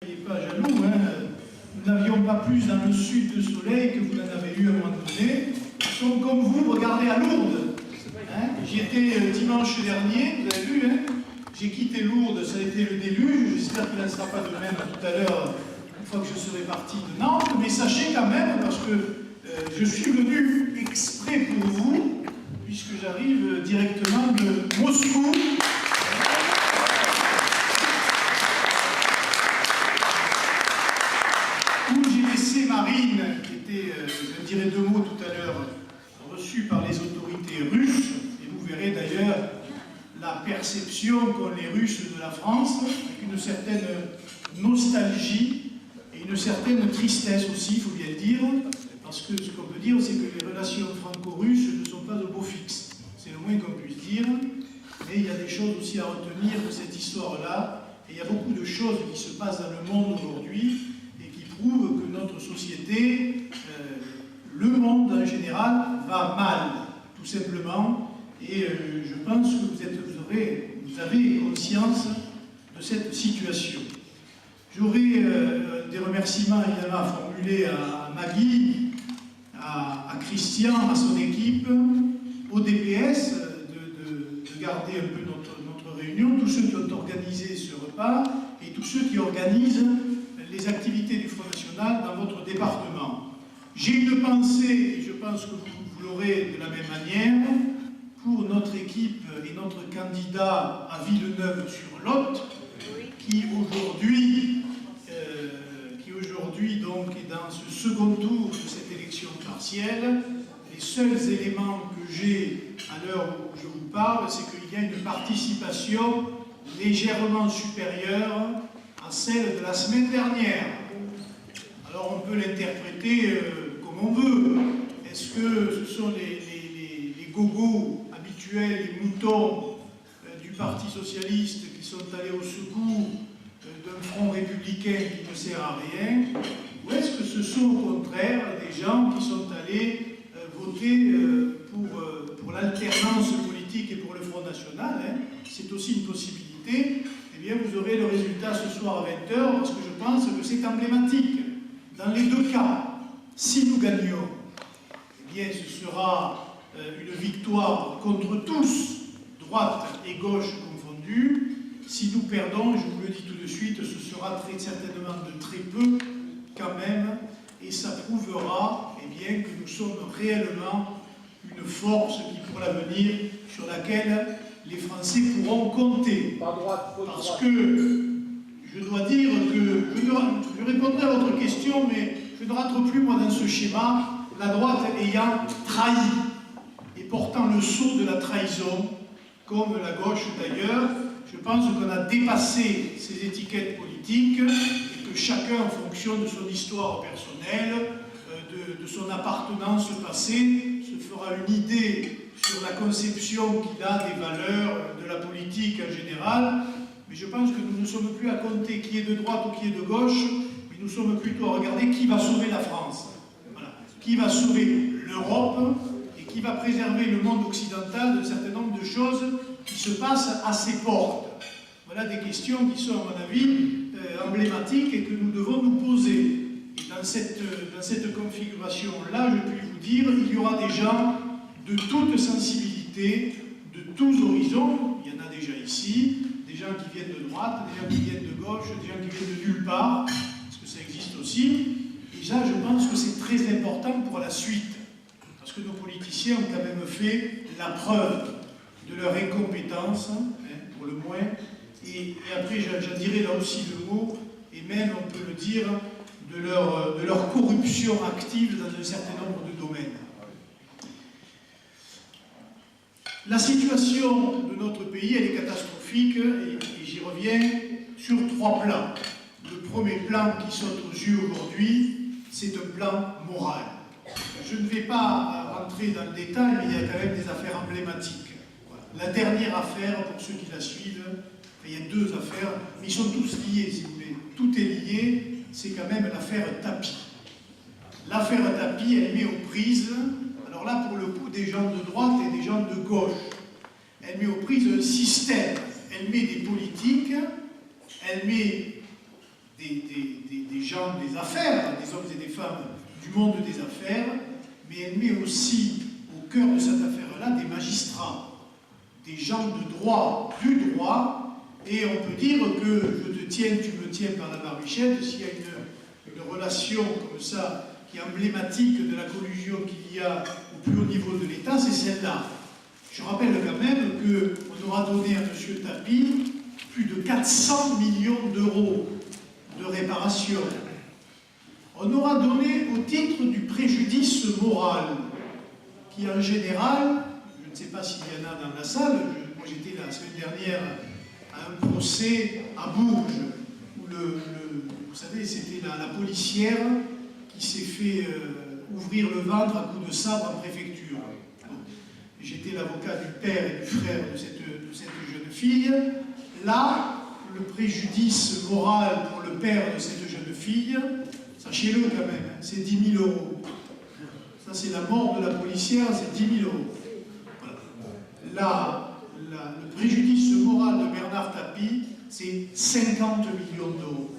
Soyez pas jaloux, hein. Nous n'avions pas plus dans le sud de soleil que vous en avez eu à un moment donné. Nous sommes comme vous, regardez à Lourdes. Hein. J'y étais dimanche dernier, vous avez vu, hein. J'ai quitté Lourdes, ça a été le déluge. J'espère qu'il n'en sera pas de même tout à l'heure, une fois que je serai parti de Nantes. Mais sachez quand même, parce que je suis venu exprès pour vous, puisque j'arrive directement de Moscou. Marine, qui était, je dirais deux mots tout à l'heure, reçue par les autorités russes, et vous verrez d'ailleurs la perception qu'ont les Russes de la France, avec une certaine nostalgie et une certaine tristesse aussi, il faut bien le dire, parce que ce qu'on peut dire, c'est que les relations franco-russes ne sont pas de beau fixe, c'est le moins qu'on puisse dire, mais il y a des choses aussi à retenir de cette histoire-là, et il y a beaucoup de choses qui se passent dans le monde aujourd'hui, prouve que notre société, le monde en général, va mal, tout simplement. Et je pense que vous avez conscience de cette situation. J'aurai des remerciements évidemment à formuler à Maggie, à Christian, à son équipe, au DPS, de garder un peu notre réunion, tous ceux qui ont organisé ce repas et tous ceux qui organisent les activités du Front National dans votre département. J'ai une pensée, et je pense que vous l'aurez de la même manière, pour notre équipe et notre candidat à Villeneuve-sur-Lot, qui aujourd'hui donc est dans ce second tour de cette élection partielle. Les seuls éléments que j'ai à l'heure où je vous parle, c'est qu'il y a une participation légèrement supérieure à celle de la semaine dernière. Alors on peut l'interpréter comme on veut. Est-ce que ce sont les gogos habituels, les moutons du Parti Socialiste qui sont allés au secours d'un front républicain qui ne sert à rien, ou est-ce que ce sont au contraire des gens qui sont allés voter pour l'alternance politique et pour le Front National, hein? C'est aussi une possibilité. Eh bien, vous aurez le résultat ce soir à 20h, parce que je pense que c'est emblématique. Dans les deux cas, si nous gagnons, eh bien, ce sera une victoire contre tous, droite et gauche confondues. Si nous perdons, je vous le dis tout de suite, ce sera très certainement de très peu, quand même, et ça prouvera eh bien, que nous sommes réellement une force qui, pour l'avenir, sur laquelle les Français pourront compter. Parce que je dois dire que je répondrai à votre question, mais je ne rentre plus moi dans ce schéma, la droite ayant trahi et portant le sceau de la trahison, comme la gauche d'ailleurs. Je pense qu'on a dépassé ces étiquettes politiques et que chacun, en fonction de son histoire personnelle, de son appartenance passée, se fera une idée sur la conception qu'il a des valeurs de la politique en général, mais je pense que nous ne sommes plus à compter qui est de droite ou qui est de gauche, mais nous sommes plutôt à regarder qui va sauver la France, voilà. Qui va sauver l'Europe et qui va préserver le monde occidental d'un certain nombre de choses qui se passent à ses portes. Voilà des questions qui sont, à mon avis, emblématiques et que nous devons nous poser. Et dans cette configuration-là, je puis vous dire, il y aura des gens de toute sensibilité, de tous horizons, il y en a déjà ici, des gens qui viennent de droite, des gens qui viennent de gauche, des gens qui viennent de nulle part, parce que ça existe aussi. Et ça, je pense que c'est très important pour la suite, parce que nos politiciens ont quand même fait la preuve de leur incompétence, hein, pour le moins, et après j'en dirai là aussi le mot, et même on peut le dire, de leur corruption active dans un certain nombre de domaines. La situation de notre pays, elle est catastrophique, et j'y reviens sur trois plans. Le premier plan qui saute aux yeux aujourd'hui, c'est un plan moral. Je ne vais pas rentrer dans le détail, mais il y a quand même des affaires emblématiques. Voilà. La dernière affaire, pour ceux qui la suivent, il y a deux affaires, mais ils sont tous liés, si vous voulez. Tout est lié, c'est quand même l'affaire Tapie. L'affaire Tapie, elle met aux prises, alors là, pour le coup, des gens de droite et des gens de gauche. Elle met aux prises un système, elle met des politiques, elle met des gens des affaires, des hommes et des femmes du monde des affaires, mais elle met aussi au cœur de cette affaire-là des magistrats, des gens de droit, du droit, et on peut dire que je te tiens, tu me tiens par la barbichette. S'il y a une relation comme ça qui est emblématique de la collusion qu'il y a au plus haut niveau de l'État, c'est celle-là. Je rappelle quand même qu'on aura donné à M. Tapie plus de 400 millions d'euros de réparation. On aura donné au titre du préjudice moral, qui en général, je ne sais pas s'il y en a dans la salle, moi j'étais la semaine dernière à un procès à Bourges, où vous savez, c'était la policière qui s'est fait ouvrir le ventre à coups de sabre en préfecture. J'étais l'avocat du père et du frère de cette jeune fille. Là, le préjudice moral pour le père de cette jeune fille, sachez-le quand même, c'est 10 000 euros. Ça, c'est la mort de la policière, c'est 10 000 euros. Voilà. Le préjudice moral de Bernard Tapie, c'est 50 millions d'euros.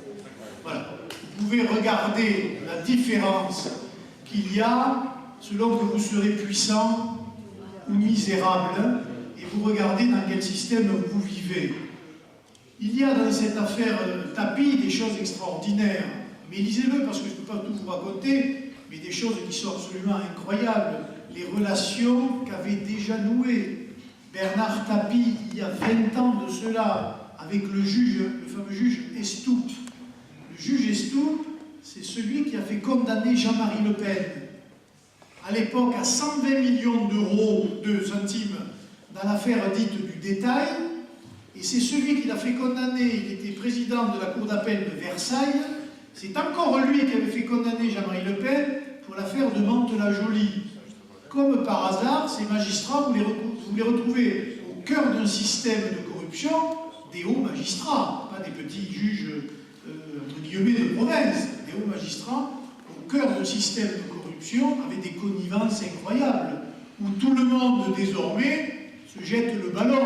Voilà. Vous pouvez regarder la différence qu'il y a selon que vous serez puissant ou misérable, et vous regardez dans quel système vous vivez. Il y a dans cette affaire Tapie des choses extraordinaires, mais lisez-le parce que je ne peux pas tout vous raconter, mais des choses qui sont absolument incroyables. Les relations qu'avait déjà nouées Bernard Tapie il y a 20 ans de cela avec le juge, le fameux juge Estoup. Le juge Estoup, c'est celui qui a fait condamner Jean-Marie Le Pen à l'époque à 120 millions d'euros de centimes dans l'affaire dite du détail, et c'est celui qui l'a fait condamner. Il était président de la cour d'appel de Versailles. C'est encore lui qui avait fait condamner Jean-Marie Le Pen pour l'affaire de Mantes-la-Jolie. Comme par hasard, ces magistrats, vous les retrouvez au cœur d'un système de corruption, des hauts magistrats, pas des petits juges entre guillemets de province, des hauts magistrats au cœur d'un système de corruption avec des connivences incroyables, où tout le monde désormais se jette le ballon.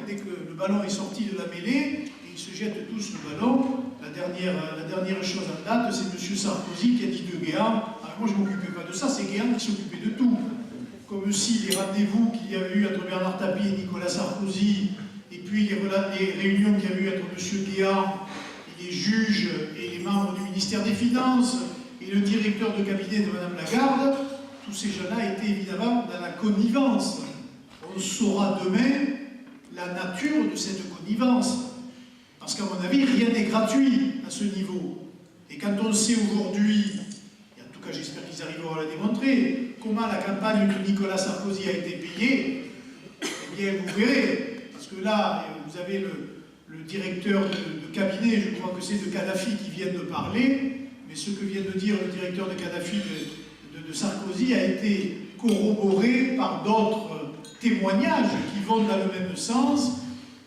Dès que le ballon est sorti de la mêlée, ils se jettent tous le ballon. La dernière chose en date, c'est M. Sarkozy qui a dit de Guéant, ah, moi je ne m'occupais pas de ça, c'est Guéant qui s'occupait de tout. Comme si les rendez-vous qu'il y avait eu entre Bernard Tapie et Nicolas Sarkozy, et puis les réunions qu'il y a eu entre M. Guéant et les juges et les membres du ministère des Finances et le directeur de cabinet de Mme Lagarde, tous ces gens-là étaient évidemment dans la connivence. On saura demain la nature de cette connivence. Parce qu'à mon avis, rien n'est gratuit à ce niveau. Et quand on sait aujourd'hui, et en tout cas j'espère qu'ils arriveront à la démontrer, comment la campagne de Nicolas Sarkozy a été payée, eh bien vous verrez. Parce que là, vous avez le directeur de cabinet, je crois que c'est de Kadhafi qui vient de parler, mais ce que vient de dire le directeur de Kadhafi de Sarkozy a été corroboré par d'autres témoignages qui vont dans le même sens,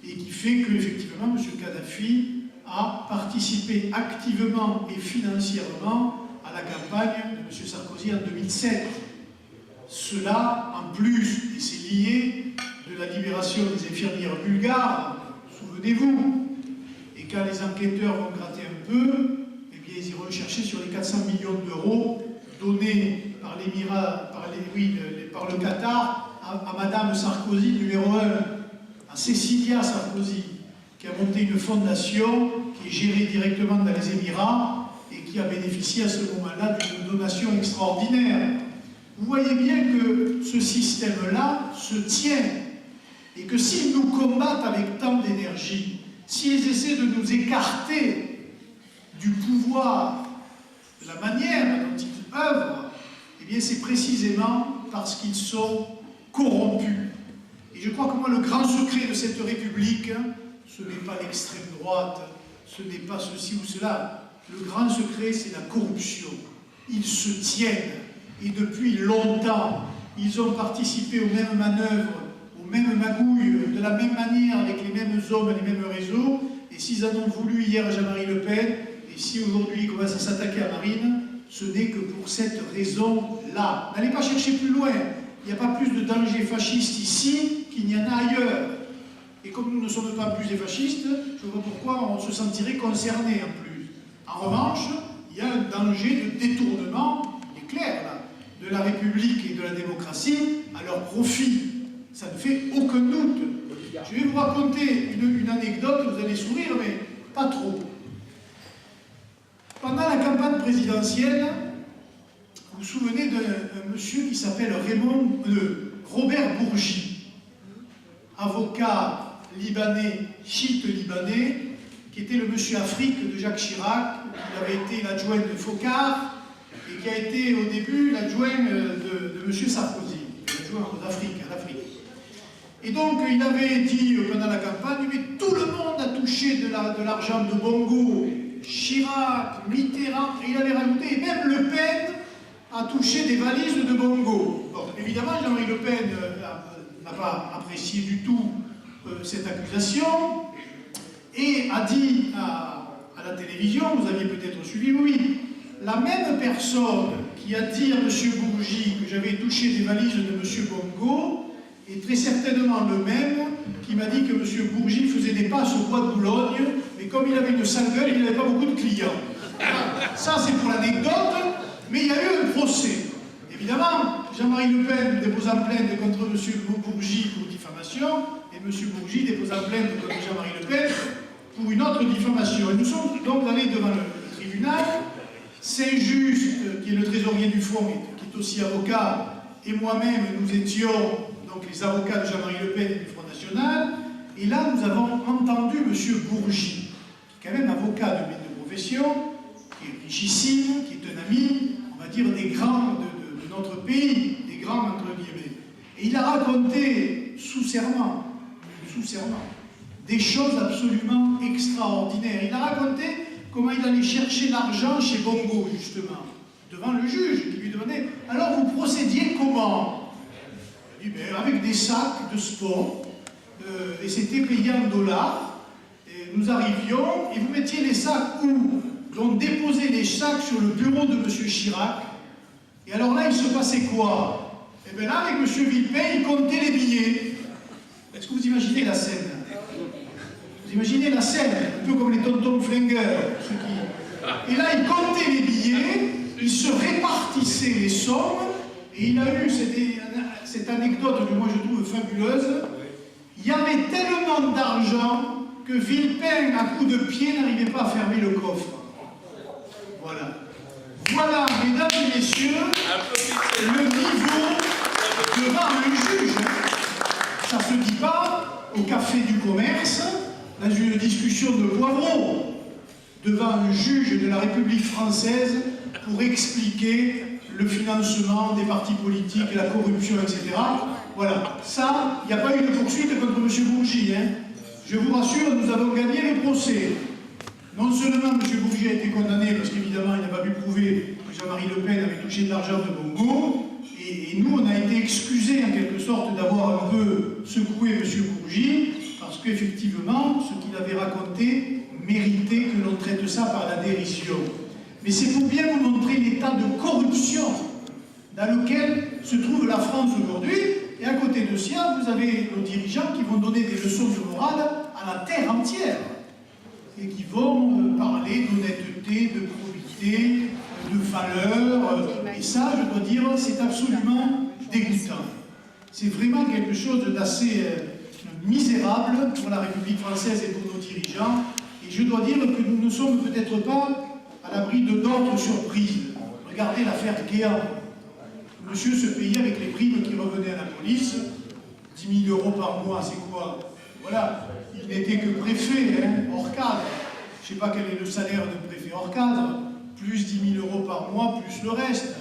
et qui fait qu'effectivement, M. Kadhafi a participé activement et financièrement à la campagne de M. Sarkozy en 2007. Cela, en plus, et c'est lié, de la libération des infirmières bulgares, souvenez-vous, et quand les enquêteurs vont gratter un peu, eh bien, ils iront chercher sur les 400 millions d'euros donnés par l'Émirat, par le Qatar à Madame Sarkozy, numéro 1, à Cécilia Sarkozy, qui a monté une fondation qui est gérée directement dans les Émirats et qui a bénéficié à ce moment-là d'une donation extraordinaire. Vous voyez bien que ce système-là se tient et que s'ils nous combattent avec tant d'énergie, s'ils essaient de nous écarter du pouvoir, de la manière dont ils œuvrent, eh bien c'est précisément parce qu'ils sont corrompus. Et je crois que moi, le grand secret de cette République, ce n'est pas l'extrême droite, ce n'est pas ceci ou cela. Le grand secret, c'est la corruption. Ils se tiennent, et depuis longtemps, ils ont participé aux mêmes manœuvres, aux mêmes magouilles, de la même manière, avec les mêmes hommes, les mêmes réseaux. Et s'ils en ont voulu hier à Jean-Marie Le Pen, et si aujourd'hui ils commencent à s'attaquer à Marine, ce n'est que pour cette raison-là. N'allez pas chercher plus loin. Il n'y a pas plus de danger fasciste ici qu'il n'y en a ailleurs. Et comme nous ne sommes pas plus des fascistes, je vois pourquoi on se sentirait concerné en plus. En revanche, il y a un danger de détournement, il est clair là, de la République et de la démocratie à leur profit. Ça ne fait aucun doute. Je vais vous raconter une anecdote, vous allez sourire, mais pas trop. Pendant la campagne présidentielle, vous vous souvenez d'un monsieur qui s'appelle Robert Bourgi, avocat libanais, chiite libanais, qui était le monsieur Afrique de Jacques Chirac, qui avait été l'adjoint de Focard, et qui a été au début l'adjoint de monsieur Sarkozy, l'adjoint à l'Afrique. Et donc, il avait dit pendant la campagne, mais tout le monde a touché de l'argent de Bongo, Chirac, Mitterrand, et il avait rajouté, et même Le Pen a touché des valises de Bongo. Bon, évidemment, Jean-Marie Le Pen n'a pas apprécié du tout cette accusation, et a dit à la télévision, vous aviez peut-être suivi, oui, la même personne qui a dit à M. Bourgi que j'avais touché des valises de M. Bongo, et très certainement le même qui m'a dit que M. Bourgi faisait des passes au bois de Boulogne, mais comme il avait une sale gueule, il n'avait pas beaucoup de clients. Voilà. Ça, c'est pour l'anecdote, mais il y a eu un procès. Évidemment, Jean-Marie Le Pen déposant plainte contre M. Bourgi pour diffamation, et M. Bourgi déposant plainte contre Jean-Marie Le Pen pour une autre diffamation. Et nous sommes donc allés devant le tribunal. Saint-Just, qui est le trésorier du fonds, qui est aussi avocat, et moi-même, nous étions donc les avocats de Jean-Marie Le Pen et du Front National, et là nous avons entendu M. Bourgi, qui est quand même avocat de profession, qui est richissime, qui est un ami, on va dire, des grands de notre pays, des grands entre guillemets. Et il a raconté sous serment, des choses absolument extraordinaires. Il a raconté comment il allait chercher l'argent chez Bongo, justement, devant le juge, qui lui demandait « Alors vous procédiez comment ?» Avec des sacs de sport, et c'était payé en dollars. Et nous arrivions, et vous mettiez les sacs où? Donc déposez les sacs sur le bureau de M. Chirac. Et alors là, il se passait quoi? Et bien là, avec M. Villepin, il comptait les billets. Est-ce que vous imaginez la scène? Vous imaginez la scène, un peu comme les tontons flingueurs. Et là, il comptait les billets, il se répartissait les sommes, et il a eu cette anecdote que moi je trouve fabuleuse. Il y avait tellement d'argent que Villepin, à coup de pied, n'arrivait pas à fermer le coffre. Voilà. Voilà, mesdames et messieurs, le niveau devant un juge. Ça ne se dit pas au café du commerce, dans une discussion de poivron, devant un juge de la République française pour expliquer le financement des partis politiques, la corruption, etc. Voilà. Ça, il n'y a pas eu de poursuite contre M. Bourgi. Hein. Je vous rassure, nous avons gagné le procès. Non seulement M. Bourgi a été condamné, parce qu'évidemment, il n'a pas pu prouver que Jean-Marie Le Pen avait touché de l'argent de Bongo, et nous, on a été excusés, en quelque sorte, d'avoir un peu secoué M. Bourgi, parce qu'effectivement, ce qu'il avait raconté méritait que l'on traite ça par la dérision. Mais c'est pour bien vous montrer l'état de corruption dans lequel se trouve la France aujourd'hui. Et à côté de ça, vous avez nos dirigeants qui vont donner des leçons de morale à la terre entière. Et qui vont parler d'honnêteté, de probité, de valeur. Et ça, je dois dire, c'est absolument dégoûtant. C'est vraiment quelque chose d'assez misérable pour la République française et pour nos dirigeants. Et je dois dire que nous ne sommes peut-être pas à l'abri de d'autres surprises. Regardez l'affaire Guéant. Monsieur se payait avec les primes qui revenaient à la police. 10 000 € par mois, c'est quoi? Voilà, il n'était que préfet, hein, hors cadre. Je ne sais pas quel est le salaire d'un préfet hors cadre. Plus 10 000 € par mois, plus le reste.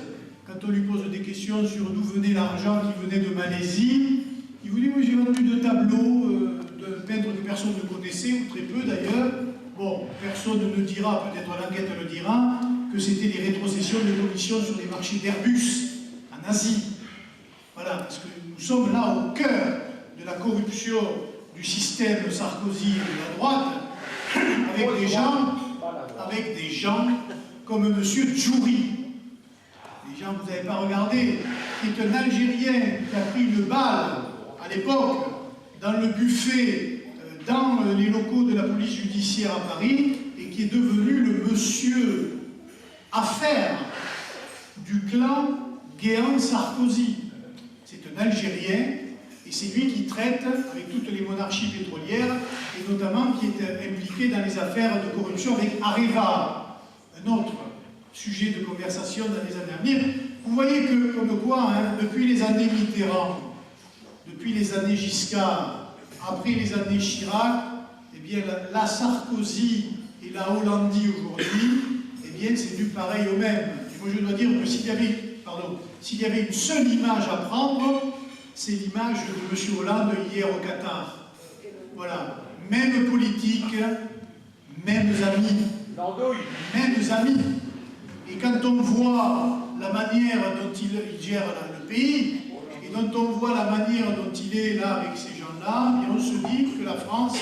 Quand on lui pose des questions sur d'où venait l'argent qui venait de Malaisie, il vous dit, oui, j'ai vendu 2 tableaux d'un peintre que personne ne connaissait, ou très peu d'ailleurs. Bon, personne ne dira, peut-être l'enquête le dira, que c'était les rétrocessions de commissions sur les marchés d'Airbus, en Asie. Voilà, parce que nous sommes là au cœur de la corruption du système Sarkozy et de la droite, avec des gens comme M. Djouri. Les gens, vous n'avez pas regardé, qui est un Algérien qui a pris une balle à l'époque dans le buffet, dans les locaux de la police judiciaire à Paris, et qui est devenu le monsieur affaire du clan Guéant-Sarkozy. C'est un Algérien, et c'est lui qui traite avec toutes les monarchies pétrolières, et notamment qui est impliqué dans les affaires de corruption avec Areva, un autre sujet de conversation dans les années à venir. Vous voyez que, comme quoi, hein, depuis les années Mitterrand, depuis les années Giscard, après les années Chirac, eh bien, la Sarkozy et la Hollandie aujourd'hui, eh bien, c'est du pareil au même. Et moi, je dois dire que s'il y avait une seule image à prendre, c'est l'image de M. Hollande hier au Qatar. Voilà. Même politique, mêmes amis. Mêmes amis. Et quand on voit la manière dont il gère le pays, et dont on voit la manière dont il est là avec ces gens-là, on se dit que la France,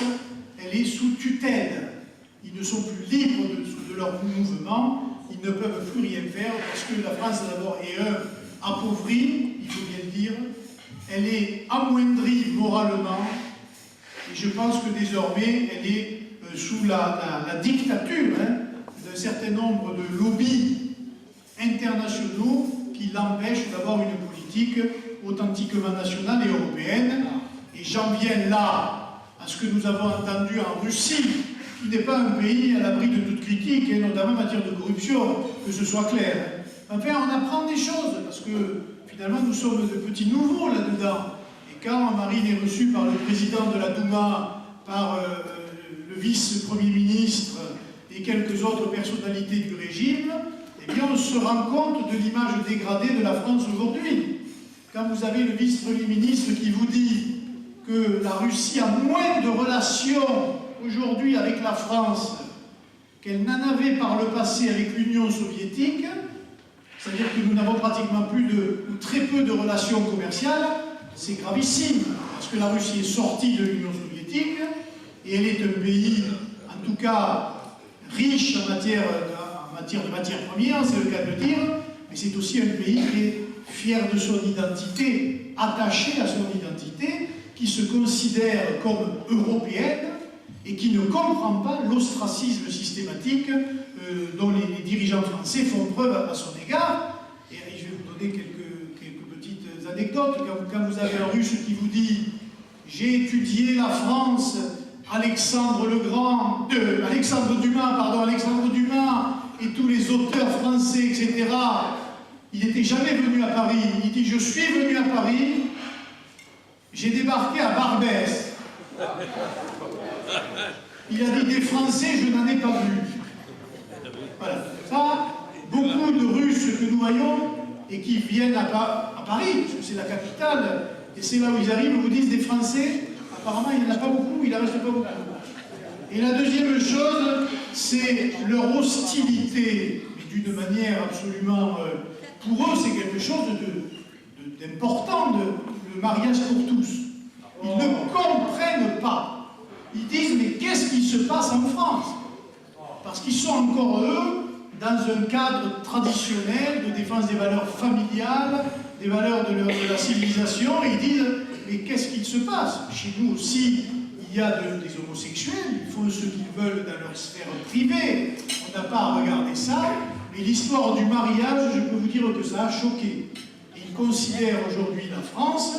elle est sous tutelle. Ils ne sont plus libres de leur mouvement, ils ne peuvent plus rien faire, parce que la France, d'abord, est appauvrie, il faut bien le dire, elle est amoindrie moralement, et je pense que désormais, elle est sous la dictature d'un certain nombre de lobbies internationaux qui l'empêchent d'avoir une politique authentiquement nationale et européenne. Et j'en viens là à ce que nous avons entendu en Russie, qui n'est pas un pays à l'abri de toute critique, et notamment en matière de corruption, que ce soit clair. Enfin, on apprend des choses, parce que finalement, nous sommes de petits nouveaux là-dedans. Et quand Marine est reçue par le président de la Douma, par le vice-premier ministre et quelques autres personnalités du régime, eh bien, on se rend compte de l'image dégradée de la France aujourd'hui. Quand vous avez le vice-premier ministre qui vous dit que la Russie a moins de relations aujourd'hui avec la France qu'elle n'en avait par le passé avec l'Union soviétique, c'est-à-dire que nous n'avons pratiquement plus ou très peu de relations commerciales, c'est gravissime, parce que la Russie est sortie de l'Union soviétique, et elle est un pays, en tout cas, riche en matière de matières premières, c'est le cas de le dire, mais c'est aussi un pays qui est fier de son identité, attaché à son identité, qui se considère comme européenne et qui ne comprend pas l'ostracisme systématique dont les dirigeants français font preuve à son égard. Et je vais vous donner quelques petites anecdotes. Quand vous avez un Russe qui vous dit « J'ai étudié la France, Alexandre Dumas et tous les auteurs français, etc. » Il n'était jamais venu à Paris. Il dit « Je suis venu à Paris, j'ai débarqué à Barbès. » Il a dit « Des Français, je n'en ai pas vu. » Voilà. Ça, beaucoup de Russes que nous voyons et qui viennent à Paris, parce que c'est la capitale, et c'est là où ils arrivent, vous disent des Français, apparemment il n'y en a pas beaucoup, il n'en reste pas beaucoup. Et la deuxième chose, c'est leur hostilité, mais d'une manière absolument... pour eux, c'est quelque chose d'important, le mariage pour tous. Ils ne comprennent pas. Ils disent, mais qu'est-ce qui se passe en France? Parce qu'ils sont encore, eux, dans un cadre traditionnel de défense des valeurs familiales, des valeurs de la civilisation, et ils disent, mais qu'est-ce qu'il se passe? Chez nous aussi, il y a des homosexuels, ils font ce qu'ils veulent dans leur sphère privée, on n'a pas à regarder ça, mais l'histoire du mariage, je peux vous dire que ça a choqué. Et ils considèrent aujourd'hui la France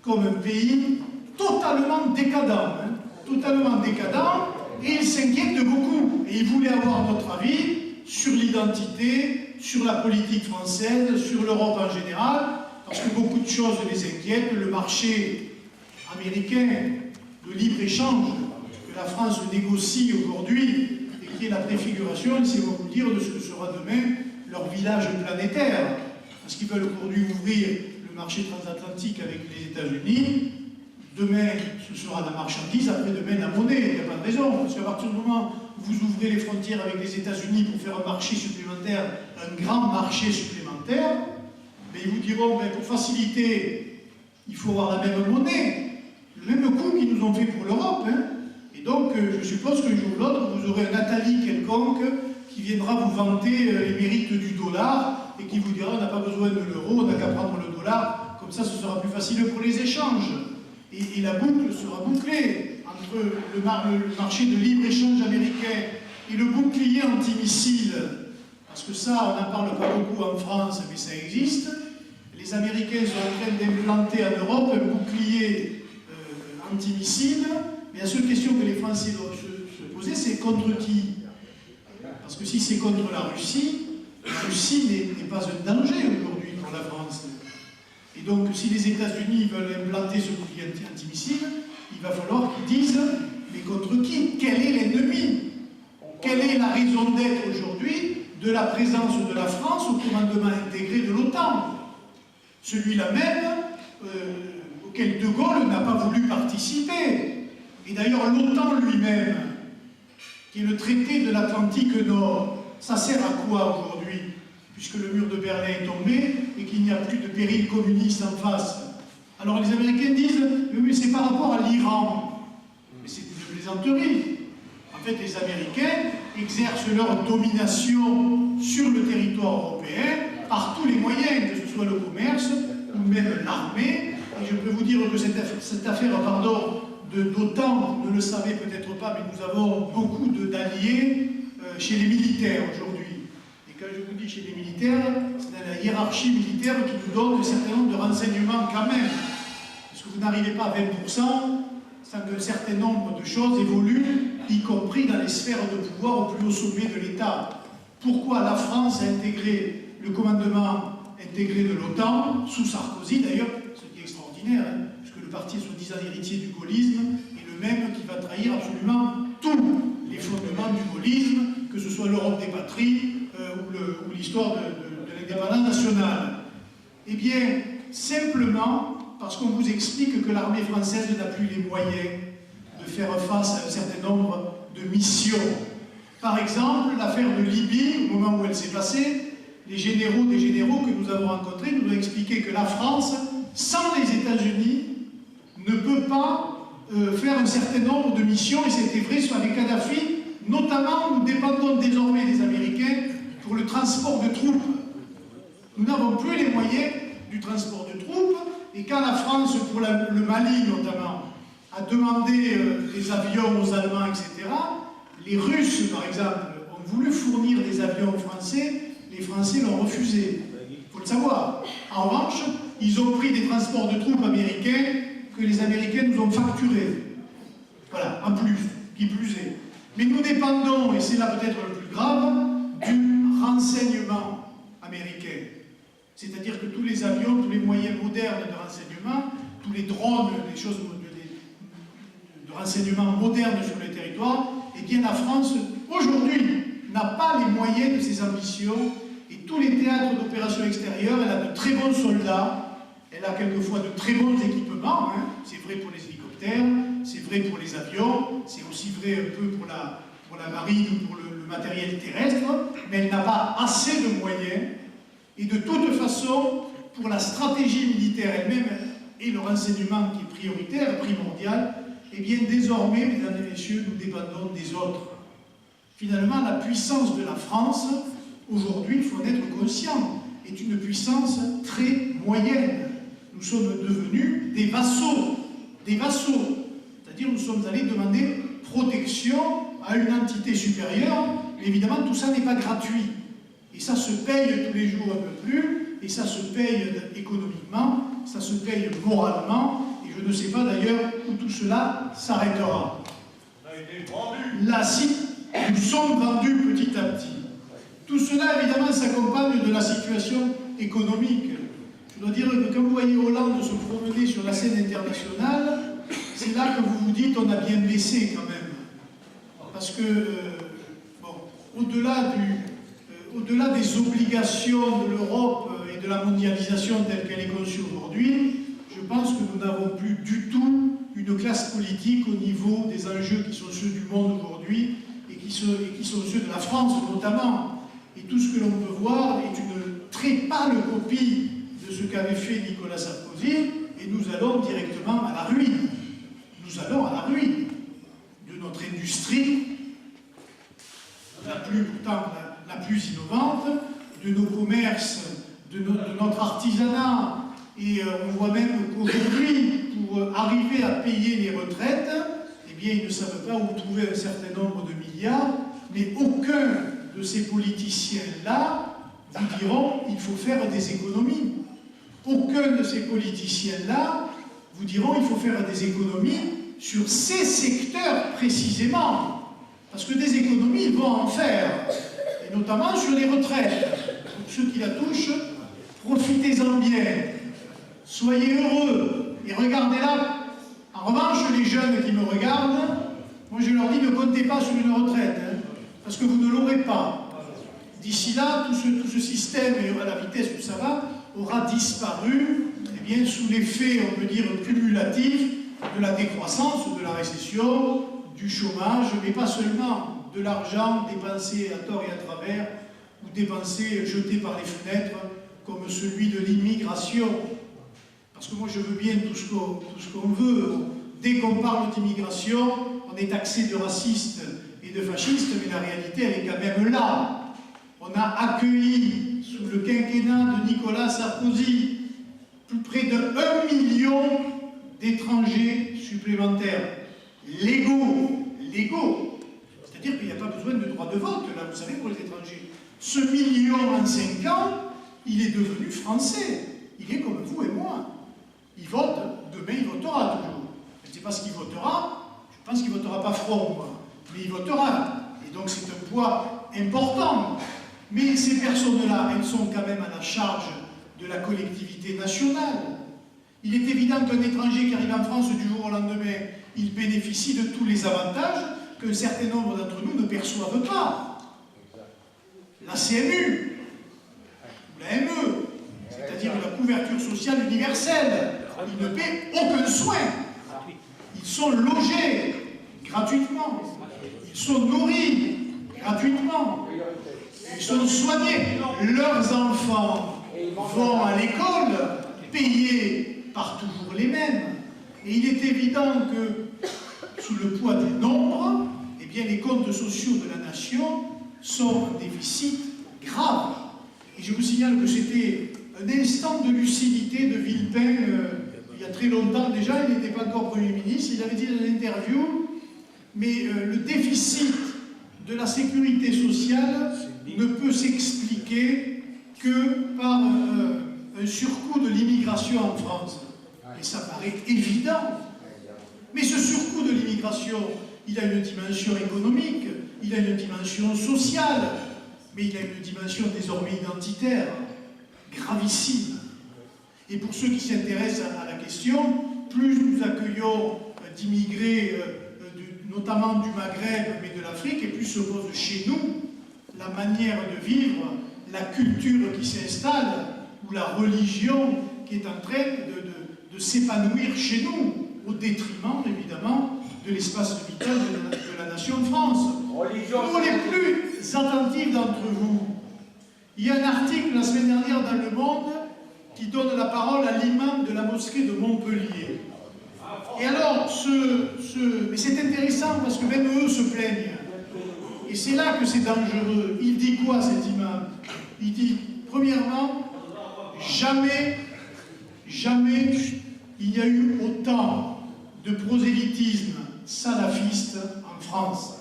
comme un pays totalement décadent, totalement décadent, et ils s'inquiètent beaucoup. Et ils voulaient avoir notre avis sur l'identité, sur la politique française, sur l'Europe en général, parce que beaucoup de choses les inquiètent. Le marché américain de libre-échange que la France négocie aujourd'hui, et qui est la préfiguration, laissez-moi vous dire, de ce que sera demain leur village planétaire. Parce qu'ils veulent aujourd'hui ouvrir le marché transatlantique avec les États-Unis. Demain, ce sera la marchandise, après-demain, la monnaie. Il n'y a pas de raison. Parce qu'à partir du moment où vous ouvrez les frontières avec les États-Unis pour faire un marché supplémentaire, un grand marché supplémentaire, mais ils vous diront, ben, pour faciliter, il faut avoir la même monnaie, le même coût qu'ils nous ont fait pour l'Europe. Et donc, je suppose qu'un jour ou l'autre, vous aurez un Attali quelconque qui viendra vous vanter les mérites du dollar et qui vous dira, on n'a pas besoin de l'euro, on n'a qu'à prendre le dollar, comme ça, ce sera plus facile pour les échanges. Et la boucle sera bouclée entre le marché de libre-échange américain Et le bouclier antimissile, parce que ça, on n'en parle pas beaucoup en France, mais ça existe. Les Américains sont en train d'implanter en Europe un bouclier antimissile. Mais la seule question que les Français doivent se poser, c'est contre qui? Parce que si c'est contre la Russie n'est pas un danger aujourd'hui pour la France. Et donc, si les États-Unis veulent implanter ce bouclier antimissile, il va falloir qu'ils disent, mais contre qui? Quel est l'ennemi? Quelle est la raison d'être aujourd'hui de la présence de la France au commandement intégré de l'OTAN? Celui-là même auquel De Gaulle n'a pas voulu participer. Et d'ailleurs, l'OTAN lui-même, qui est le traité de l'Atlantique Nord, ça sert à quoi aujourd'hui, puisque le mur de Berlin est tombé et qu'il n'y a plus de péril communiste en face? Alors les Américains disent, oui, c'est par rapport à l'Iran. Mais c'est une plaisanterie. En fait, les Américains exercent leur domination sur le territoire européen par tous les moyens, que ce soit le commerce ou même l'armée. Et je peux vous dire que cette affaire, d'OTAN, vous ne le savez peut-être pas, mais nous avons beaucoup d'alliés chez les militaires aujourd'hui. Et quand je vous dis chez les militaires, c'est dans la hiérarchie militaire qui nous donne un certain nombre de renseignements quand même. Parce que vous n'arrivez pas à 20% sans qu'un certain nombre de choses évoluent, y compris dans les sphères de pouvoir au plus haut sommet de l'État. Pourquoi la France a intégré le commandement intégré de l'OTAN, sous Sarkozy d'ailleurs, ce qui est extraordinaire, hein, puisque le parti soi-disant héritier du gaullisme est le même qui va trahir absolument tous les fondements du gaullisme, que ce soit l'Europe des patries ou l'histoire de l'indépendance nationale. Eh bien, simplement parce qu'on vous explique que l'armée française n'a plus les moyens de faire face à un certain nombre de missions. Par exemple, l'affaire de Libye, au moment où elle s'est passée, des généraux que nous avons rencontrés nous ont expliqué que la France, sans les États-Unis, ne peut pas faire un certain nombre de missions, et c'était vrai avec Kadhafi, notamment nous dépendons désormais des Américains pour le transport de troupes. Nous n'avons plus les moyens du transport de troupes, et quand la France, pour le Mali notamment, a demandé des avions aux Allemands, etc., les Russes, par exemple, ont voulu fournir des avions aux Français, les Français l'ont refusé. Il faut le savoir. En revanche, ils ont pris des transports de troupes américains que les Américains nous ont facturés. Voilà, en plus, qui plus est. Mais nous dépendons, et c'est là peut-être le plus grave, du renseignement américain. C'est-à-dire que tous les avions, tous les moyens modernes de renseignement, tous les drones, les choses de renseignement modernes sur le territoire, eh bien la France, aujourd'hui, n'a pas les moyens de ses ambitions, et tous les théâtres d'opérations extérieures, elle a de très bons soldats, elle a quelquefois de très bons équipements, hein. C'est vrai pour les hélicoptères, c'est vrai pour les avions, c'est aussi vrai un peu pour la marine ou pour le matériel terrestre, mais elle n'a pas assez de moyens, et de toute façon, pour la stratégie militaire elle-même et le renseignement qui est prioritaire, primordial, eh bien désormais, mesdames et messieurs, nous dépendons des autres. Finalement, la puissance de la France, aujourd'hui, il faut en être conscient, est une puissance très moyenne. Nous sommes devenus des vassaux. Des vassaux. C'est-à-dire nous sommes allés demander protection à une entité supérieure. Mais évidemment, tout ça n'est pas gratuit. Et ça se paye tous les jours un peu plus, et ça se paye économiquement, ça se paye moralement, et je ne sais pas d'ailleurs où tout cela s'arrêtera. Nous sommes vendus petit à petit. Tout cela, évidemment, s'accompagne de la situation économique. Je dois dire que quand vous voyez Hollande se promener sur la scène internationale, c'est là que vous vous dites on a bien baissé quand même. Parce que, au-delà des obligations de l'Europe et de la mondialisation telle qu'elle est conçue aujourd'hui, je pense que nous n'avons plus du tout une classe politique au niveau des enjeux qui sont ceux du monde aujourd'hui et qui sont ceux de la France notamment. Et tout ce que l'on peut voir est une très pâle copie de ce qu'avait fait Nicolas Sarkozy, et nous allons directement à la ruine. Nous allons à la ruine de notre industrie, pourtant la plus innovante, de nos commerces, de notre artisanat. Et on voit même qu'aujourd'hui, pour arriver à payer les retraites, eh bien, ils ne savent pas où trouver un certain nombre de milliards. mais aucun de ces politiciens-là vous diront qu'il faut faire des économies. Aucun de ces politiciens-là vous diront qu'il faut faire des économies sur ces secteurs précisément. Parce que des économies, ils vont en faire, et notamment sur les retraites. Pour ceux qui la touchent, profitez-en bien, soyez heureux, et regardez-la. En revanche, les jeunes qui me regardent, moi je leur dis ne comptez pas sur une retraite, hein, parce que vous ne l'aurez pas. D'ici là, tout ce système, et à la vitesse où ça va, aura disparu, eh bien, sous l'effet, on peut dire, cumulatif de la décroissance, de la récession, du chômage, mais pas seulement, de l'argent dépensé à tort et à travers, ou dépensé, jeté par les fenêtres, comme celui de l'immigration. Parce que moi je veux bien tout ce qu'on veut. Dès qu'on parle d'immigration, on est taxé de raciste et de fasciste, mais la réalité elle est quand même là. On a accueilli, sous le quinquennat de Nicolas Sarkozy, plus près de 1 million d'étrangers supplémentaires. Légaux. C'est-à-dire qu'il n'y a pas besoin de droit de vote, là, vous savez, pour les étrangers. Ce million en 5 ans, il est devenu français. Il est comme vous et moi. Il vote, demain il votera toujours. Je ne sais pas ce qu'il votera, je pense qu'il ne votera pas Front, moi. Mais il votera. Et donc c'est un poids important. Mais ces personnes-là, elles sont quand même à la charge de la collectivité nationale. Il est évident qu'un étranger qui arrive en France du jour au lendemain, il bénéficie de tous les avantages qu'un certain nombre d'entre nous ne perçoivent pas. La CMU, ou la ME, c'est-à-dire la couverture sociale universelle. Ils ne paient aucun soin. Ils sont logés gratuitement. Ils sont nourris gratuitement. Ils sont soignés. Leurs enfants vont à l'école, payés par toujours les mêmes. Et il est évident que, sous le poids du nombre, eh bien, les comptes sociaux de la nation sont en déficit grave. Et je vous signale que c'était un instant de lucidité de Villepin, il y a très longtemps déjà, il n'était pas encore Premier ministre, il avait dit dans une interview, mais le déficit de la sécurité sociale ne peut s'expliquer que par un surcoût de l'immigration en France. Et ça paraît évident. Mais ce surcoût de l'immigration, il a une dimension économique, il a une dimension sociale, mais il a une dimension désormais identitaire, gravissime. Et pour ceux qui s'intéressent à la question, plus nous accueillons d'immigrés, notamment du Maghreb, mais de l'Afrique, et plus se pose chez nous la manière de vivre, la culture qui s'installe, ou la religion qui est en train de s'épanouir chez nous, au détriment, évidemment, de l'espace vital de la nation de France. Pour les plus attentifs d'entre vous, il y a un article la semaine dernière dans Le Monde qui donne la parole à l'imam de la mosquée de Montpellier. Et alors, mais c'est intéressant parce que même eux se plaignent. Et c'est là que c'est dangereux. Il dit quoi cet imam? Il dit, premièrement, jamais il n'y a eu autant de prosélytisme salafiste en France.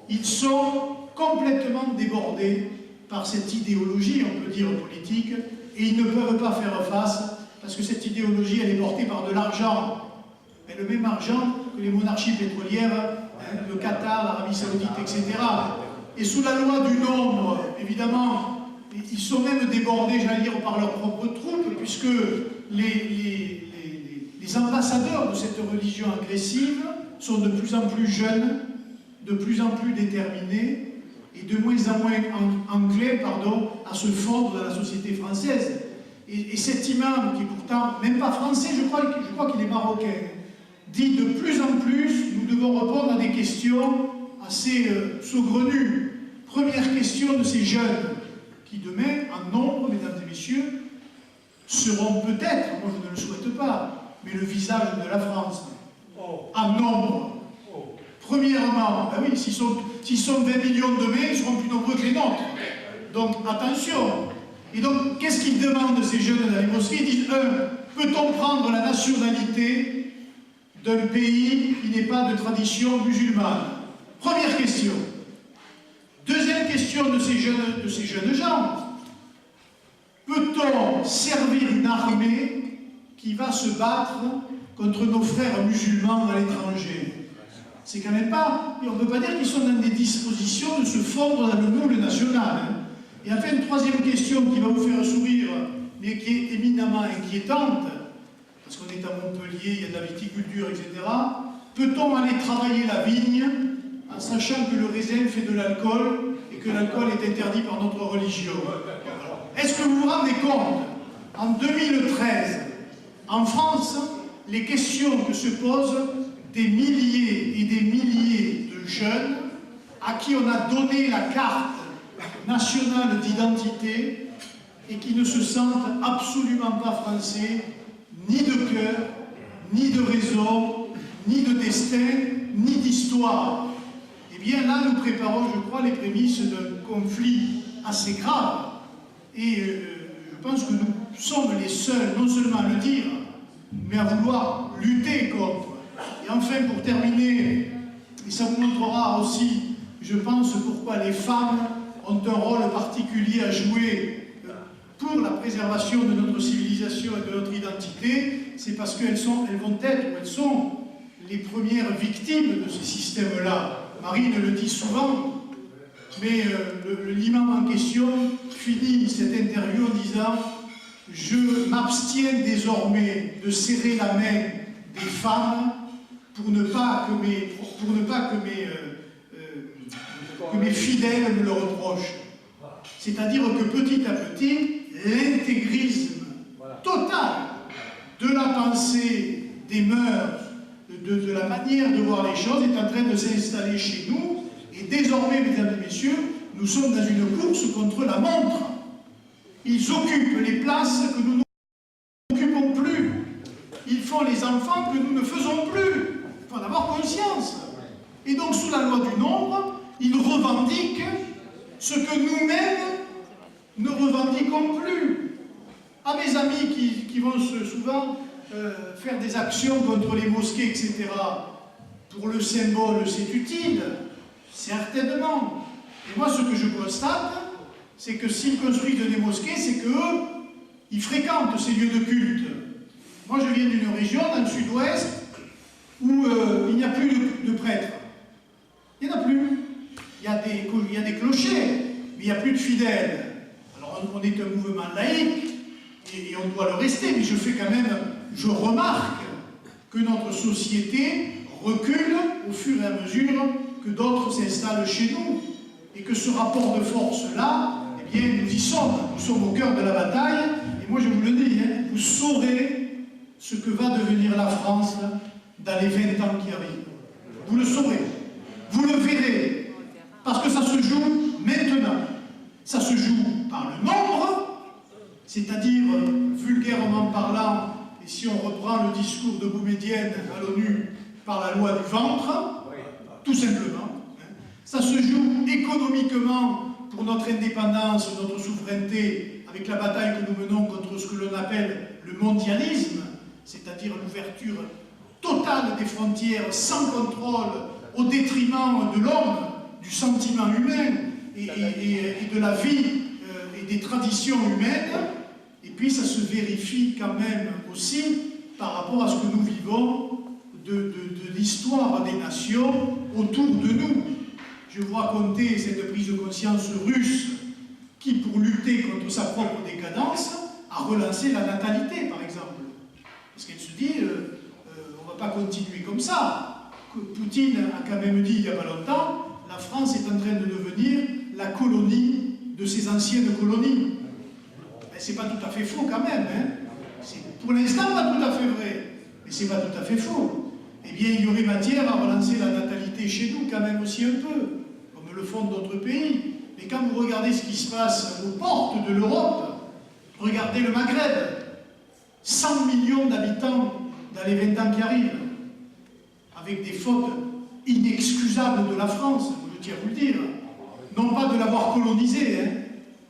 Ils sont complètement débordés par cette idéologie, on peut dire politique, et ils ne peuvent pas faire face parce que cette idéologie, elle est portée par de l'argent. Mais le même argent que les monarchies pétrolières, le Qatar, l'Arabie Saoudite, etc. Et sous la loi du nombre, évidemment, ils sont même débordés, j'allais dire, par leurs propres troupes, puisque les ambassadeurs de cette religion agressive sont de plus en plus jeunes, de plus en plus déterminés, et de moins en moins enclins, à se fondre dans la société française. Et cet imam, qui est pourtant même pas français, je crois qu'il est marocain, dit de plus en plus, nous devons répondre à des questions assez saugrenues. Première question de ces jeunes, qui demain, en nombre, mesdames et messieurs, seront peut-être, moi je ne le souhaite pas, mais le visage de la France, en nombre. Premièrement, ben oui, s'ils sont 20 millions demain, ils seront plus nombreux que les nôtres. Donc attention. Et donc, qu'est-ce qu'ils demandent, ces jeunes dans les mosquées? Ils disent, peut-on prendre la nationalité d'un pays qui n'est pas de tradition musulmane? Première question. question de ces jeunes gens. Peut-on servir une armée qui va se battre contre nos frères musulmans à l'étranger? C'est quand même pas... Et on ne peut pas dire qu'ils sont dans des dispositions de se fondre dans le moule national. Hein. Et enfin, une troisième question qui va vous faire sourire, mais qui est éminemment inquiétante, parce qu'on est à Montpellier, il y a de la viticulture, etc. Peut-on aller travailler la vigne en sachant que le raisin fait de l'alcool et que l'alcool est interdit par notre religion? Est-ce que vous vous rendez compte, en 2013, en France, les questions que se posent des milliers et des milliers de jeunes à qui on a donné la carte nationale d'identité et qui ne se sentent absolument pas français, ni de cœur, ni de raison, ni de destin, ni d'histoire. Eh bien là, nous préparons, je crois, les prémices d'un conflit assez grave. Et je pense que nous sommes les seuls, non seulement à le dire, mais à vouloir lutter contre. Et enfin, pour terminer, et ça vous montrera aussi, je pense, pourquoi les femmes ont un rôle particulier à jouer pour la préservation de notre civilisation et de notre identité, c'est parce qu'elles sont les premières victimes de ce système-là. Marine le dit souvent, mais l'imam en question finit cette interview en disant « Je m'abstiens désormais de serrer la main des femmes pour ne pas que mes fidèles me le reprochent. » C'est-à-dire que petit à petit, l'intégrisme total de la pensée, des mœurs, de la manière de voir les choses est en train de s'installer chez nous. Et désormais, mesdames et messieurs, nous sommes dans une course contre la montre. Ils occupent les places que nous n'occupons plus. Ils font les enfants que nous ne faisons plus. Il faut en avoir conscience. Et donc, sous la loi du nombre, ils revendiquent ce que nous-mêmes ne revendiquons plus. À mes amis qui vont souvent faire des actions contre les mosquées, etc., pour le symbole, c'est utile, certainement. Et moi, ce que je constate, c'est que s'ils construisent des mosquées, c'est qu'eux, ils fréquentent ces lieux de culte. Moi, je viens d'une région, dans le sud-ouest, où il n'y a plus de prêtres. Il n'y en a plus. Il y a des clochers, mais il n'y a plus de fidèles. Alors, on est un mouvement laïque, et on doit le rester, mais je remarque que notre société recule au fur et à mesure que d'autres s'installent chez nous, et que ce rapport de force-là, eh bien, nous y sommes. Nous sommes au cœur de la bataille, et moi je vous le dis, hein, vous saurez ce que va devenir la France dans les 20 ans qui arrivent. Vous le saurez, vous le verrez, parce que ça se joue maintenant. Ça se joue par le nombre, c'est-à-dire, vulgairement parlant, et si on reprend le discours de Boumedienne à l'ONU, par la loi du ventre, tout simplement. Ça se joue économiquement pour notre indépendance, notre souveraineté, avec la bataille que nous menons contre ce que l'on appelle le mondialisme, c'est-à-dire l'ouverture totale des frontières, sans contrôle, au détriment de l'homme, du sentiment humain et de la vie et des traditions humaines. Et puis ça se vérifie quand même aussi par rapport à ce que nous vivons de l'histoire des nations autour de nous. Je vous racontais cette prise de conscience russe qui, pour lutter contre sa propre décadence, a relancé la natalité, par exemple. Parce qu'elle se dit, on ne va pas continuer comme ça. Poutine a quand même dit il n'y a pas longtemps, la France est en train de devenir la colonie de ses anciennes colonies. Ben, c'est pas tout à fait faux quand même. Hein. C'est pour l'instant pas tout à fait vrai, mais c'est pas tout à fait faux. Eh bien, il y aurait matière à relancer la natalité chez nous quand même aussi un peu, comme le font d'autres pays. Mais quand vous regardez ce qui se passe aux portes de l'Europe, regardez le Maghreb, 100 millions d'habitants dans les 20 ans qui arrivent, avec des fautes inexcusables de la France, je tiens à vous le dire, non pas de l'avoir colonisé, hein,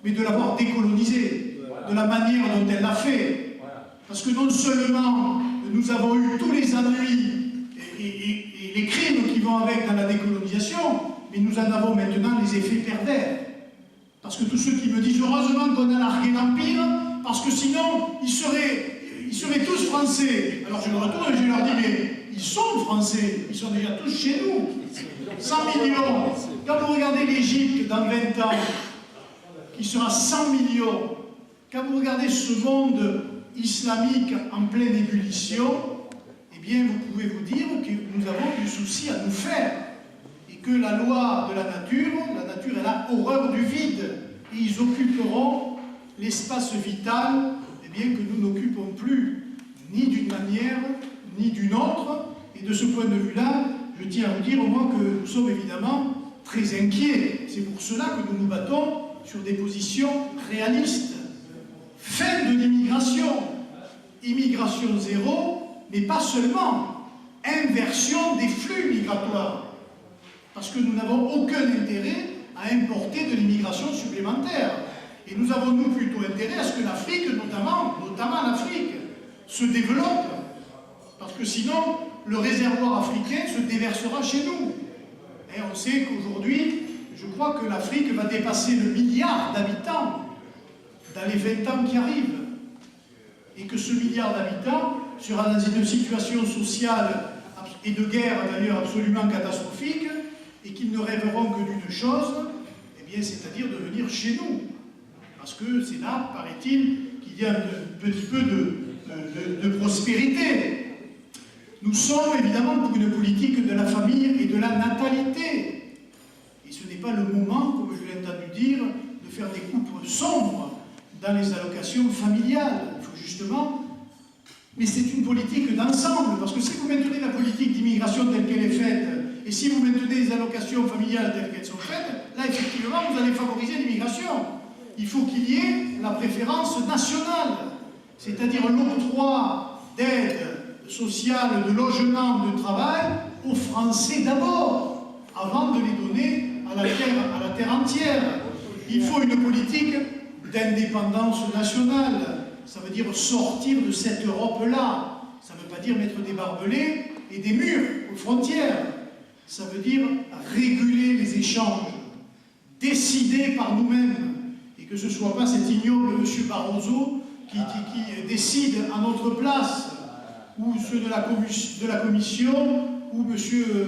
mais de l'avoir décolonisé, de la manière dont elle l'a fait. Parce que non seulement nous avons eu tous les ennuis et les crimes qui vont avec dans la décolonisation, mais nous en avons maintenant les effets pervers. Parce que tous ceux qui me disent heureusement qu'on a largué l'Empire, parce que sinon ils seraient tous français. Alors je me retourne et je leur dis, mais ils sont français, ils sont déjà tous chez nous. 100 millions. Quand vous regardez l'Égypte dans 20 ans, qui sera 100 millions, quand vous regardez ce monde islamique en pleine ébullition, eh bien vous pouvez vous dire que nous avons du souci à nous faire. Et que la loi de la nature elle a horreur du vide. Et ils occuperont l'espace vital, eh bien, que nous n'occupons plus, ni d'une manière, ni d'une autre. Et de ce point de vue-là, je tiens à vous dire, moi, que nous sommes évidemment très inquiets. C'est pour cela que nous nous battons sur des positions réalistes. Fin de l'immigration, immigration zéro, mais pas seulement, inversion des flux migratoires. Parce que nous n'avons aucun intérêt à importer de l'immigration supplémentaire. Et nous avons, nous, plutôt intérêt à ce que l'Afrique, notamment l'Afrique, se développe. Parce que sinon, le réservoir africain se déversera chez nous. Et on sait qu'aujourd'hui, je crois que l'Afrique va dépasser le milliard d'habitants dans les 20 ans qui arrivent. Et que ce milliard d'habitants sera dans une situation sociale et de guerre, d'ailleurs, absolument catastrophique, et qu'ils ne rêveront que d'une chose, eh bien, c'est-à-dire de venir chez nous. Parce que c'est là, paraît-il, qu'il y a un petit peu de prospérité. Nous sommes évidemment pour une politique de la famille et de la natalité. Et ce n'est pas le moment, comme je l'ai entendu dire, de faire des coupes sombres dans les allocations familiales. Il faut justement... Mais c'est une politique d'ensemble, parce que si vous maintenez la politique d'immigration telle qu'elle est faite, et si vous maintenez les allocations familiales telles qu'elles sont faites, là, effectivement, vous allez favoriser l'immigration. Il faut qu'il y ait la préférence nationale, c'est-à-dire l'octroi d'aides sociales, de logement, de travail aux Français d'abord, avant de les donner à la terre entière. Il faut une politique d'indépendance nationale. Ça veut dire sortir de cette Europe-là. Ça ne veut pas dire mettre des barbelés et des murs aux frontières. Ça veut dire réguler les échanges, décider par nous-mêmes, et que ce ne soit pas cet ignoble M. Barroso qui décide à notre place, ou ceux de la Commission, ou M.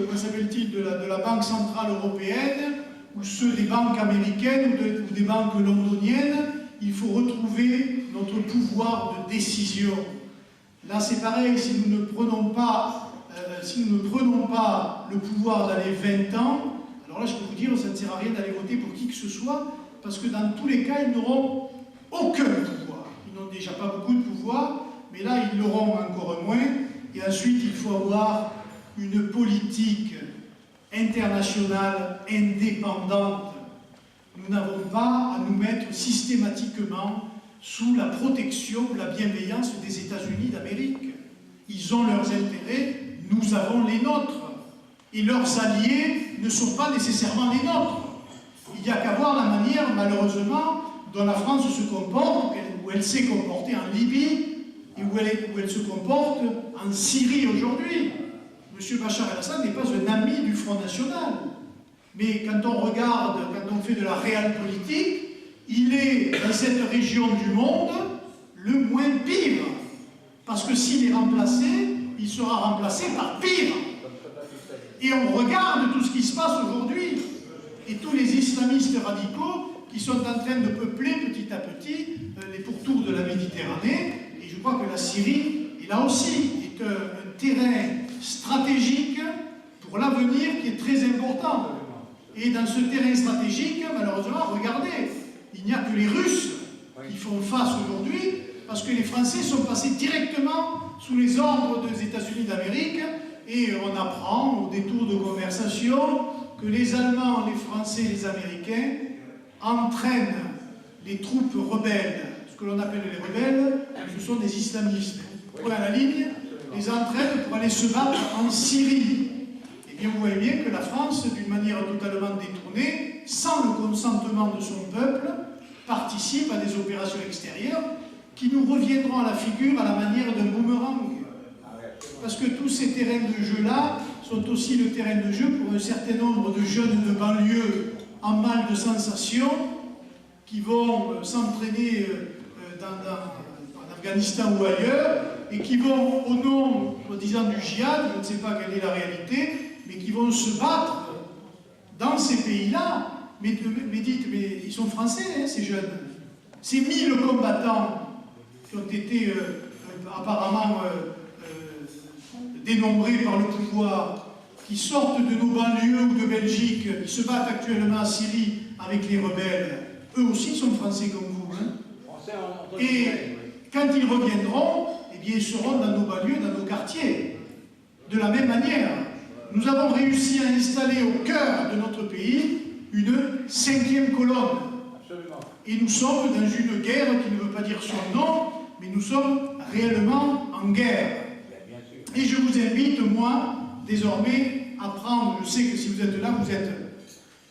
Comment s'appelle-t-il, de la Banque Centrale Européenne, ou ceux des banques américaines ou des banques londoniennes. Il faut retrouver notre pouvoir de décision. Là, c'est pareil, si nous ne prenons pas le pouvoir dans les 20 ans, alors là, je peux vous dire, ça ne sert à rien d'aller voter pour qui que ce soit, parce que dans tous les cas, ils n'auront aucun pouvoir. Ils n'ont déjà pas beaucoup de pouvoir, mais là, ils l'auront encore moins. Et ensuite, il faut avoir une politique internationale indépendante. Nous n'avons pas à nous mettre systématiquement sous la protection ou la bienveillance des États-Unis d'Amérique. Ils ont leurs intérêts, nous avons les nôtres. Et leurs alliés ne sont pas nécessairement les nôtres. Il n'y a qu'à voir la manière, malheureusement, dont la France se comporte, où elle s'est comportée en Libye, et où elle se comporte en Syrie aujourd'hui. M. Bachar el-Assad n'est pas un ami du Front National. Mais quand on regarde, quand on fait de la réelle politique, il est, dans cette région du monde, le moins pire. Parce que s'il est remplacé, il sera remplacé par pire. Et on regarde tout ce qui se passe aujourd'hui. Et tous les islamistes radicaux qui sont en train de peupler petit à petit les pourtours de la Méditerranée. Et je crois que la Syrie, et là aussi, est un terrain stratégique pour l'avenir qui est très important. Et dans ce terrain stratégique, malheureusement, regardez, il n'y a que les Russes qui font face aujourd'hui, parce que les Français sont passés directement sous les ordres des États-Unis d'Amérique, et on apprend au détour de conversation que les Allemands, les Français et les Américains entraînent les troupes rebelles, ce que l'on appelle les rebelles, ce sont des islamistes, pour la ligne, les entraînent pour aller se battre en Syrie. Eh bien, vous voyez bien que la France, d'une manière totalement détournée, sans le consentement de son peuple, participe à des opérations extérieures qui nous reviendront à la figure à la manière d'un boomerang. Parce que tous ces terrains de jeu-là sont aussi le terrain de jeu pour un certain nombre de jeunes de banlieue en mal de sensations qui vont s'entraîner en Afghanistan ou ailleurs, et qui vont, au nom, disant du djihad, je ne sais pas quelle est la réalité, mais qui vont se battre dans ces pays-là. Mais dites, mais ils sont français, hein, ces jeunes. Ces 1000 combattants qui ont été apparemment dénombrés par le pouvoir, qui sortent de nos banlieues ou de Belgique, qui se battent actuellement en Syrie avec les rebelles, eux aussi sont français comme vous. Hein. Et quand ils reviendront, eh bien, ils seront dans nos banlieues, dans nos quartiers. De la même manière, nous avons réussi à installer au cœur de notre pays une 5e colonne. Absolument. Et nous sommes dans une guerre qui ne veut pas dire son nom, mais nous sommes réellement en guerre. Et je vous invite, moi, désormais, à prendre, je sais que si vous êtes là, vous êtes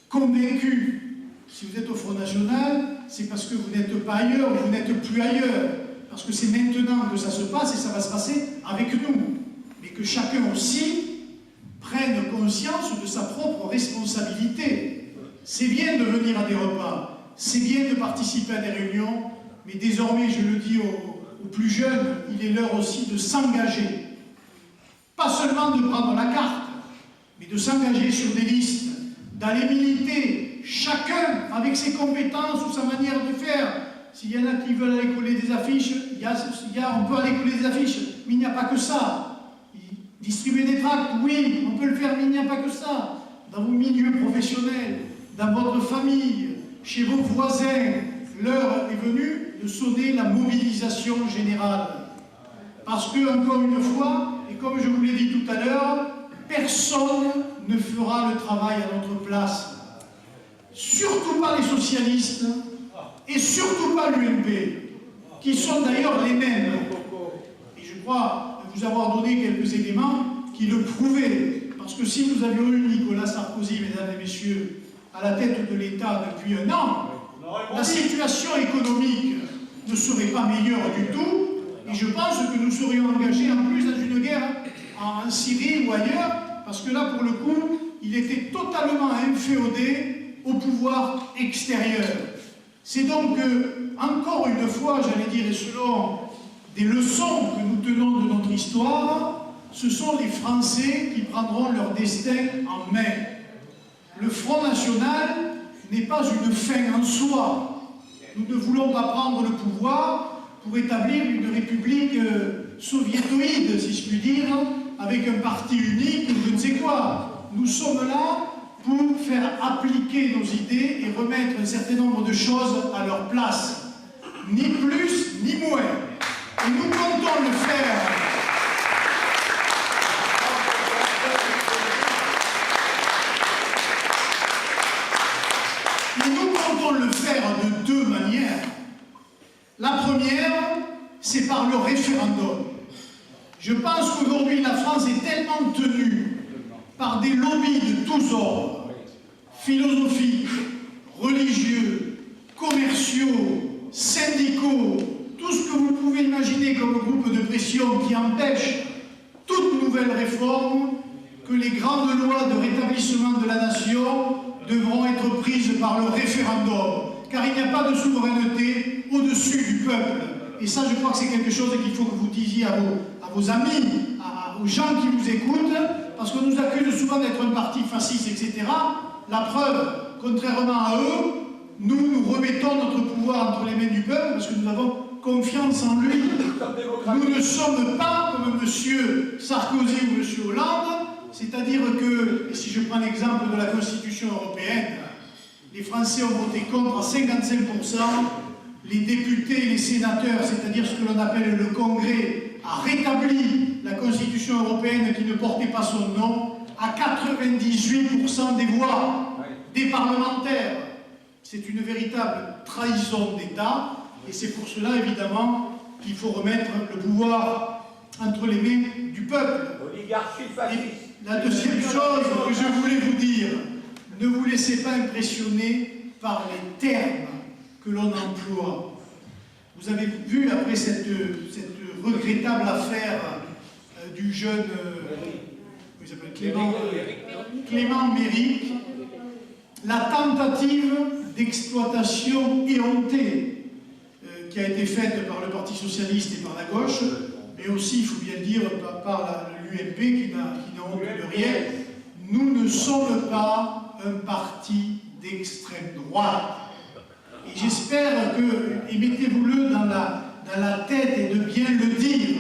convaincus. Si vous êtes au Front National, c'est parce que vous n'êtes pas ailleurs, vous n'êtes plus ailleurs. Parce que c'est maintenant que ça se passe et ça va se passer avec nous. Mais que chacun aussi prenne conscience de sa propre responsabilité. C'est bien de venir à des repas, c'est bien de participer à des réunions, mais désormais, je le dis aux plus jeunes, il est l'heure aussi de s'engager. Pas seulement de prendre la carte, mais de s'engager sur des listes, d'aller militer, chacun avec ses compétences ou sa manière de faire. S'il y en a qui veulent aller coller des affiches, on peut aller coller des affiches, mais il n'y a pas que ça. Distribuer des tracts, oui, on peut le faire, mais il n'y a pas que ça. Dans vos milieux professionnels, dans votre famille, chez vos voisins, l'heure est venue de sonner la mobilisation générale. Parce que, encore une fois, et comme je vous l'ai dit tout à l'heure, personne ne fera le travail à notre place. Surtout pas les socialistes, et surtout pas l'UMP, qui sont d'ailleurs les mêmes. Et je crois vous avoir donné quelques éléments qui le prouvaient. Parce que si nous avions eu Nicolas Sarkozy, mesdames et messieurs, à la tête de l'État depuis un an, la situation économique ne serait pas meilleure du tout, et je pense que nous serions engagés en plus dans une guerre en Syrie ou ailleurs, parce que là, pour le coup, il était totalement inféodé au pouvoir extérieur. C'est donc, encore une fois, j'allais dire, et selon des leçons que nous tenons de notre histoire, ce sont les Français qui prendront leur destin en main. Le Front National n'est pas une fin en soi. Nous ne voulons pas prendre le pouvoir pour établir une république soviétoïde, si je puis dire, avec un parti unique ou je ne sais quoi. Nous sommes là pour faire appliquer nos idées et remettre un certain nombre de choses à leur place. Ni plus, ni moins. Et nous comptons le faire. Et nous comptons le faire de deux manières. La première, c'est par le référendum. Je pense qu'aujourd'hui, la France est tellement tenue par des lobbies de tous ordres, philosophiques, religieux, commerciaux, syndicaux, tout ce que vous pouvez imaginer comme groupe de pression qui empêche toute nouvelle réforme, que les grandes lois de rétablissement de la nation devront être prises par le référendum, car il n'y a pas de souveraineté au-dessus du peuple. Et ça, je crois que c'est quelque chose qu'il faut que vous disiez à vos amis, aux gens qui vous écoutent, parce qu'on nous accuse souvent d'être un parti fasciste, etc. La preuve, contrairement à eux, nous remettons notre pouvoir entre les mains du peuple, parce que nous avons confiance en lui. Nous ne sommes pas comme M. Sarkozy ou M. Hollande, c'est-à-dire que, et si je prends l'exemple de la Constitution européenne, les Français ont voté contre à 55%, les députés et les sénateurs, c'est-à-dire ce que l'on appelle le Congrès, a rétabli la Constitution européenne qui ne portait pas son nom à 98% des voix des parlementaires. C'est une véritable trahison d'État, et c'est pour cela, évidemment, qu'il faut remettre le pouvoir entre les mains du peuple. Oligarchie fasciste. La deuxième chose que je voulais vous dire, ne vous laissez pas impressionner par les termes que l'on emploie. Vous avez vu, après cette regrettable affaire du jeune il s'appelle Clément Méric, la tentative d'exploitation éhontée qui a été faite par le Parti Socialiste et par la gauche, mais aussi, il faut bien le dire, par l'UMP qui n'a honte de rien. Nous ne sommes pas un parti d'extrême droite. Et j'espère que, et mettez-vous-le dans la tête et de bien le dire,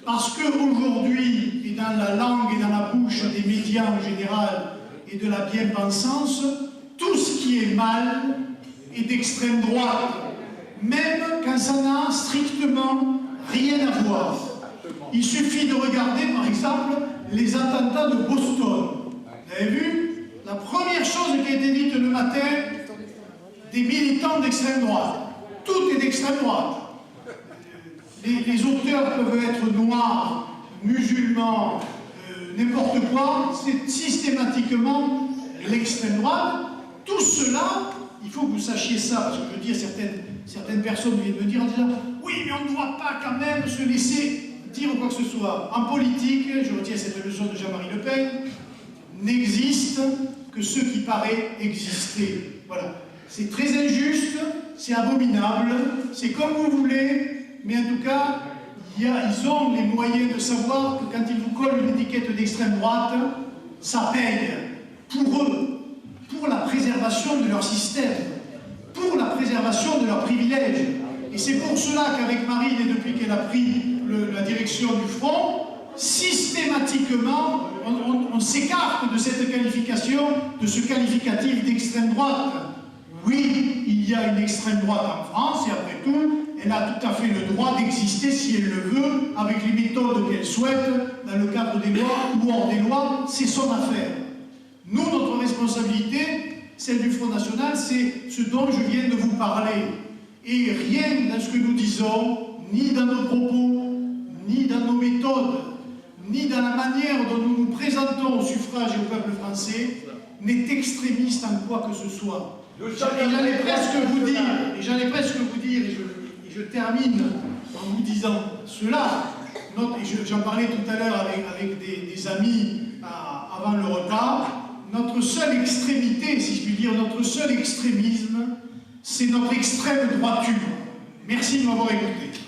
parce qu'aujourd'hui, et dans la langue et dans la bouche des médias en général, et de la bien-pensance, tout ce qui est mal est d'extrême droite, même quand ça n'a strictement rien à voir. Il suffit de regarder, par exemple, les attentats de Boston. Vous avez vu? La première chose qui a été dite le matin, des militants d'extrême droite. Tout est d'extrême droite. Les auteurs peuvent être noirs, musulmans, n'importe quoi, c'est systématiquement l'extrême droite. Tout cela, il faut que vous sachiez ça, parce que je veux dire, certaines personnes viennent me dire en disant « Oui, mais on ne doit pas quand même se laisser dire quoi que ce soit. » En politique, je retiens cette leçon de Jean-Marie Le Pen, n'existe que ce qui paraît exister. Voilà. C'est très injuste, c'est abominable, c'est comme vous voulez, mais en tout cas, ils ont les moyens de savoir que quand ils vous collent une étiquette d'extrême droite, ça paye pour eux, pour la préservation de leur système, pour la préservation de leurs privilèges. Et c'est pour cela qu'avec Marine, et depuis qu'elle a pris la direction du front, systématiquement, on s'écarte de cette qualification, de ce qualificatif d'extrême droite. Oui, il y a une extrême droite en France, et après tout, elle a tout à fait le droit d'exister, si elle le veut, avec les méthodes qu'elle souhaite, dans le cadre des lois ou hors des lois, c'est son affaire. Nous, notre responsabilité, celle du Front National, c'est ce dont je viens de vous parler. Et rien dans ce que nous disons, ni dans nos propos, ni dans nos méthodes, ni dans la manière dont nous nous présentons au suffrage et au peuple français, n'est extrémiste en quoi que ce soit. Et j'allais presque vous dire, et je termine en vous disant cela, j'en parlais tout à l'heure avec des amis avant le repas, notre seule extrémité, si je puis dire, notre seul extrémisme, c'est notre extrême droiture. Merci de m'avoir écouté.